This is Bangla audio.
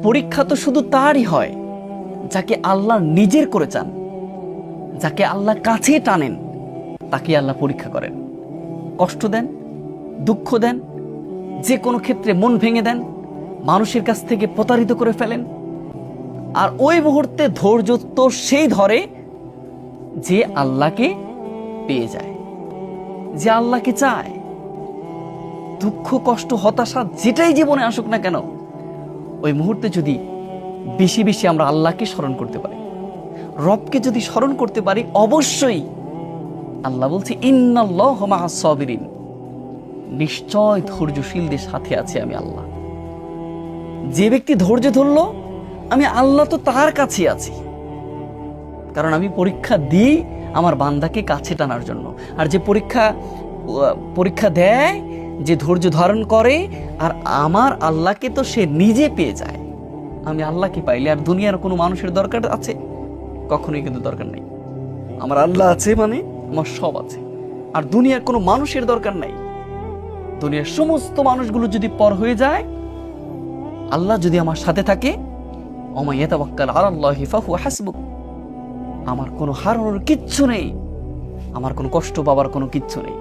পরীক্ষা তো শুধু তারই হয় যাকে আল্লাহ নিজের করে চান, যাকে আল্লাহ কাছে টানেন, তাকে আল্লাহ পরীক্ষা করেন। কষ্ট দেন, দুঃখ দেন, যে কোনো ক্ষেত্রে মন ভেঙে দেন, মানুষের কাছ থেকে প্রতারিত করে ফেলেন। আর ওই মুহূর্তে ধৈর্য তো সেই ধরে যে আল্লাহকে পেয়ে যায়, যে আল্লাহকে চায়। দুঃখ, কষ্ট, হতাশা যেটাই জীবনে আসুক না কেন, ওই মুহূর্তে যদি বেশি বেশি আমরা আল্লাহকে স্মরণ করতে পারি, রবকে যদি স্মরণ করতে পারি, অবশ্যই আল্লাহ বলছে ইন্নাল্লাহু মাআস সাবিরিন, নিশ্চয় ধৈর্যশীলদের সাথে আছে আমি আল্লাহ। যে ব্যক্তি ধৈর্য ধরলো, আমি আল্লাহ তো তার কাছে আছি, কারণ আমি পরীক্ষা দিই আমার বান্দাকে কাছে টানার জন্য। আর যে পরীক্ষা দেয়, যে ধৈর্য ধারণ করে, আর আমার আল্লাহকে তো সে নিজে পেয়ে যায়। আমি আল্লাহকে পাইলে আর দুনিয়ার কোনো মানুষের দরকার আছে? কখনোই কিন্তু দরকার নেই। আমার আল্লাহ আছে মানে আমার সব আছে, আর দুনিয়ার কোনো মানুষের দরকার নাই। দুনিয়ার সমস্ত মানুষগুলো যদি পর হয়ে যায়, আল্লাহ যদি আমার সাথে থাকে, ওমা ইয়াতাওয়াক্কাল আলাল্লাহি ফাহুয়া হাসবুক, আমার কোনো হারানোর কিচ্ছু নেই, আমার কোনো কষ্ট পাবার কোনো কিচ্ছু নেই।